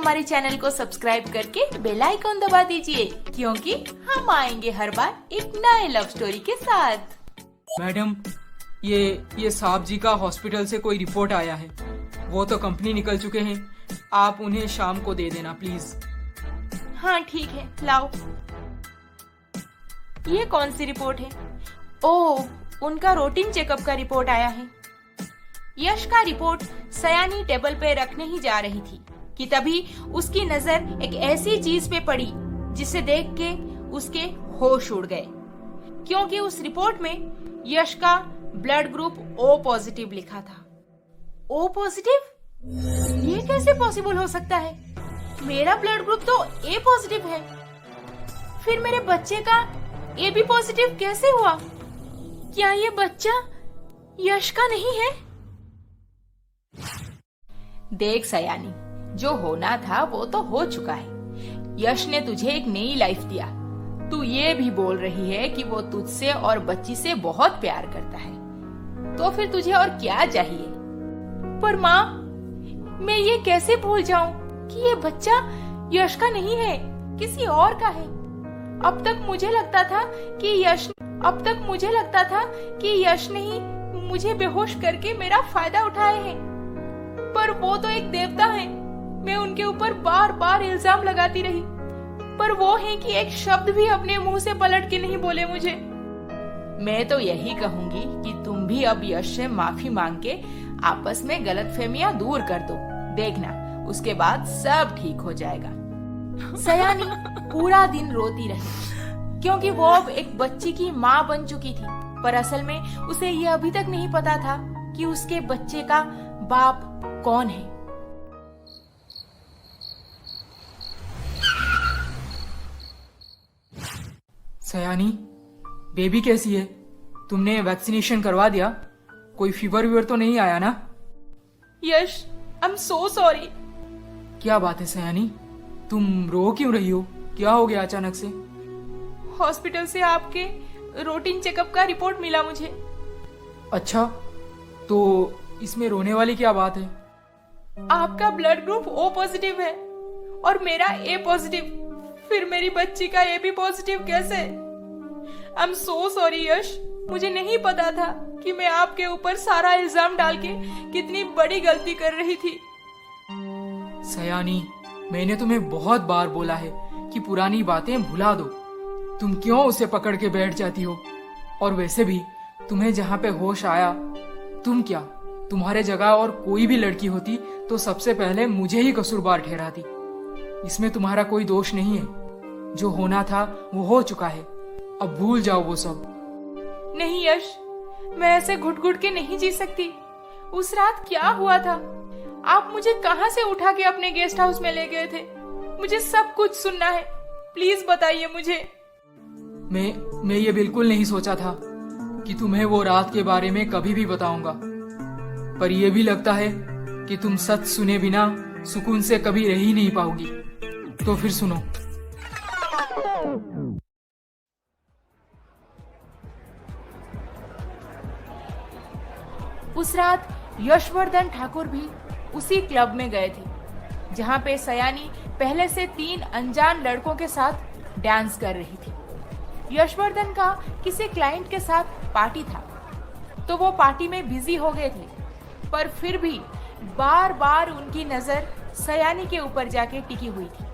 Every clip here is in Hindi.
हमारे चैनल को सब्सक्राइब करके बेल आइकॉन दबा दीजिए, क्योंकि हम आएंगे हर बार एक नए लव स्टोरी के साथ। मैडम, ये साहब जी का हॉस्पिटल से कोई रिपोर्ट आया है। वो तो कंपनी निकल चुके हैं, आप उन्हें शाम को दे देना प्लीज। हाँ ठीक है, लाओ। ये कौन सी रिपोर्ट है? ओह, उनका रूटीन चेकअप का रिपोर्ट आया है। यश का रिपोर्ट सयानी टेबल पे रखने ही जा रही थी कि तभी उसकी नजर एक ऐसी चीज पे पड़ी जिसे देख के उसके होश उड़ गए, क्योंकि उस रिपोर्ट में यश का ब्लड ग्रुप O पॉजिटिव लिखा था। O positive? ये कैसे पॉसिबल हो सकता है? मेरा ब्लड ग्रुप तो A पॉजिटिव है। फिर मेरे बच्चे का AB पॉजिटिव कैसे हुआ? क्या ये बच्चा यश का नहीं है? देख सयानी, जो होना था वो तो हो चुका है। यश ने तुझे एक नई लाइफ दिया। तू ये भी बोल रही है कि वो तुझसे और बच्ची से बहुत प्यार करता है, तो फिर तुझे और क्या चाहिए? पर माँ, मैं ये कैसे भूल जाऊं कि ये बच्चा यश का नहीं है, किसी और का है। अब तक मुझे लगता था कि यश ने ही मुझे बेहोश करके मेरा फायदा उठाए हैं, पर वो तो एक देवता है। मैं उनके ऊपर बार बार इल्जाम लगाती रही, पर वो है कि एक शब्द भी अपने मुंह से पलट के नहीं बोले मुझे। मैं तो यही कहूंगी कि तुम भी अब यश से माफी मांग के आपस में गलतफहमियां दूर कर दो। देखना, उसके बाद सब ठीक हो जाएगा। सयानी पूरा दिन रोती रही, क्योंकि वो अब एक बच्ची की माँ बन चुकी थी, पर असल में उसे ये अभी तक नहीं पता था कि उसके बच्चे का बाप कौन है। सयानी, बेबी कैसी है? तुमने वैक्सीनेशन करवा दिया? कोई फीवर तो नहीं आया ना? यश, आई एम सो सॉरी। क्या बात है सयानी, तुम रो क्यों रही हो? क्या हो गया अचानक से? हॉस्पिटल से आपके रूटीन चेकअप का रिपोर्ट मिला मुझे। अच्छा, तो इसमें रोने वाली क्या बात है? आपका ब्लड ग्रुप O पॉजिटिव है और मेरा A पॉजिटिव। फिर मेरी बच्ची का AB पॉजिटिव कैसे? आई एम सो सॉरी यश, मुझे नहीं पता था कि मैं आपके ऊपर सारा इल्जाम डाल के कितनी बड़ी गलती कर रही थी। सयानी, मैंने तुम्हें बहुत बार बोला है कि पुरानी बातें भुला दो। तुम क्यों उसे पकड़ के बैठ जाती हो? और वैसे भी तुम्हें जहाँ पे होश आया, तुम क्या, तुम्हारे जगह और कोई भी लड़की होती तो सबसे पहले मुझे ही कसूरवार ठहराती। इसमें तुम्हारा कोई दोष नहीं है। जो होना था वो हो चुका है, अब भूल जाओ वो सब। नहीं यश, मैं ऐसे घुट घुट के नहीं जी सकती। उस रात क्या हुआ था? आप मुझे कहाँ से उठा के अपने गेस्ट हाउस में ले गए थे? मुझे सब कुछ सुनना है, प्लीज बताइए मुझे। मैं ये बिल्कुल नहीं सोचा था कि तुम्हें वो रात के बारे में कभी भी बताऊंगा, पर यह भी लगता है कि तुम सच सुने बिना सुकून से कभी रह ही नहीं पाओगी। तो फिर सुनो। उस रात यशवर्धन ठाकुर भी उसी क्लब में गए थे जहां पे सयानी पहले से 3 अनजान लड़कों के साथ डांस कर रही थी। यशवर्धन का किसी क्लाइंट के साथ पार्टी था, तो वो पार्टी में बिजी हो गए थे, पर फिर भी बार बार उनकी नजर सयानी के ऊपर जाके टिकी हुई थी,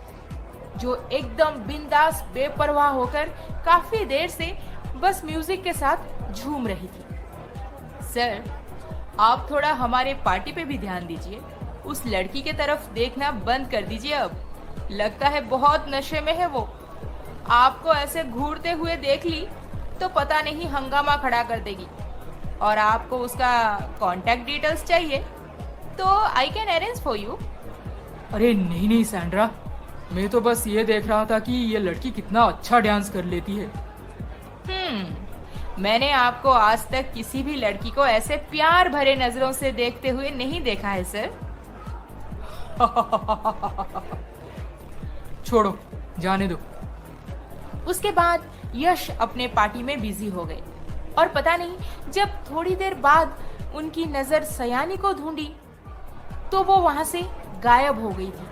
जो एकदम बिंदास बेपरवाह होकर काफी देर से बस म्यूजिक के साथ झूम रही थी। सर, आप थोड़ा हमारे पार्टी पे भी ध्यान दीजिए। उस लड़की के तरफ देखना बंद कर दीजिए। अब लगता है बहुत नशे में है वो। आपको ऐसे घूरते हुए देख ली तो पता नहीं हंगामा खड़ा कर देगी। और आपको उसका कांटेक्ट डिटेल्स चाहिए तो I can arrange for you. अरे नहीं सैंड्रा, मैं तो बस ये देख रहा था कि ये लड़की कितना अच्छा डांस कर लेती है। मैंने आपको आज तक किसी भी लड़की को ऐसे प्यार भरे नजरों से देखते हुए नहीं देखा है सर। छोड़ो, जाने दो। उसके बाद यश अपने पार्टी में बिजी हो गए और पता नहीं जब थोड़ी देर बाद उनकी नजर सयानी को ढूंढी तो वो वहां से गायब हो गई थी।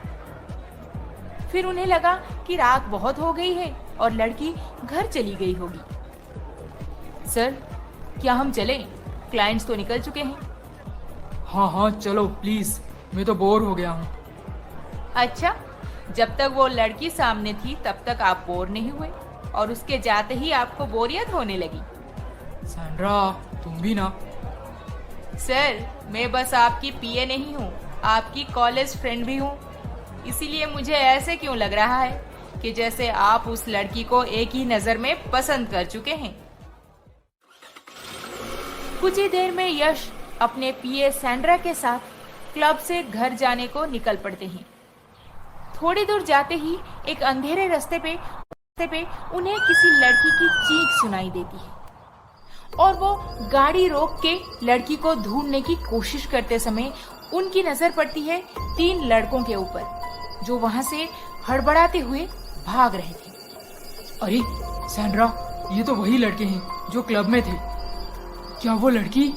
फिर उन्हें लगा कि रात बहुत हो गई है और लड़की घर चली गई होगी। सर, क्या हम चलें? क्लाइंट्स तो निकल चुके हैं। हाँ हाँ चलो प्लीज, मैं तो बोर हो गया हूँ। अच्छा, जब तक वो लड़की सामने थी तब तक आप बोर नहीं हुए और उसके जाते ही आपको बोरियत होने लगी। सैंड्रा, तुम भी ना। सर, मैं बस आपकी पीए नहीं हूँ, आपकी कॉलेज फ्रेंड भी हूँ। इसीलिए मुझे ऐसे क्यों लग रहा है कि जैसे आप उस लड़की को एक ही नजर में पसंद कर चुके हैं। कुछ ही देर में यश अपने पीए सैंड्रा के साथ क्लब से घर जाने को निकल पड़ते हैं। थोड़ी दूर जाते ही एक अंधेरे रास्ते पे उन्हें किसी लड़की की चीख सुनाई देती है और वो गाड़ी रोक के लड़की को ढूंढने की कोशिश करते समय उनकी नजर पड़ती है 3 लड़कों के ऊपर जो वहां से हड़बड़ाते हुए भाग रहे थे। अरे सैंड्रा, ये तो वही लड़के हैं जो क्लब में थे। क्या वो लड़की?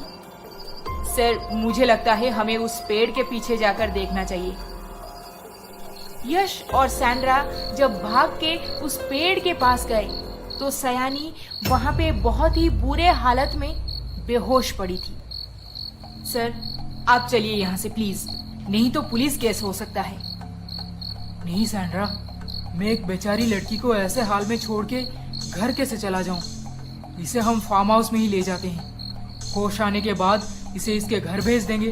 सर, मुझे लगता है हमें उस पेड़ के पीछे जाकर देखना चाहिए। यश और सैंड्रा जब भाग के उस पेड़ के पास गए तो सयानी वहां पे बहुत ही बुरे हालत में बेहोश पड़ी थी। सर, आप चलिए यहाँ से प्लीज, नहीं तो पुलिस केस हो सकता है। नहीं सैंड्रा, मैं एक बेचारी लड़की को ऐसे हाल में छोड़ के घर कैसे चला जाऊं? इसे हम फार्म हाउस में ही ले जाते हैं। होश आने के बाद इसे इसके घर भेज देंगे।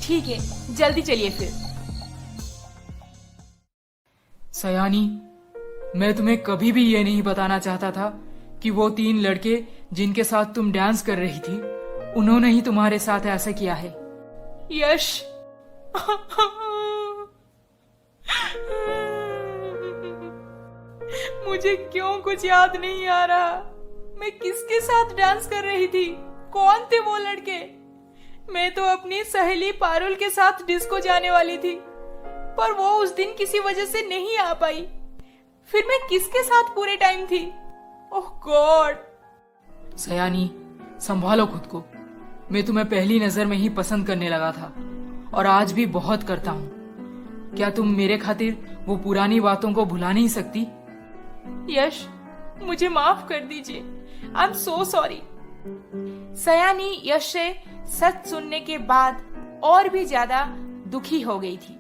ठीक है, जल्दी चलिए फिर। सयानी, मैं तुम्हें कभी भी ये नहीं बताना चाहता था कि वो 3 लड़के जिनके साथ तुम डांस कर रही थी, उन्होंने ही तुम्हारे साथ ऐसा किया है। यश, मुझे क्यों कुछ याद नहीं आ रहा। मैं किसके साथ डांस कर रही थी? कौन थे वो लड़के? मैं तो अपनी सहेली पारुल के साथ डिस्को जाने वाली थी, पर वो उस दिन किसी वजह से नहीं आ पाई। फिर मैं किसके साथ पूरे टाइम थी? ओह गॉड। सयानी, संभालो खुद को। मैं तुम्हें पहली नजर में ही पसंद करने लगा था और आज भी बहुत करता हूँ। क्या तुम मेरे खातिर वो पुरानी बातों को भुला नहीं सकती? यश, मुझे माफ कर दीजिए। I am so sorry. सयानी यश से सच सुनने के बाद और भी ज्यादा दुखी हो गई थी।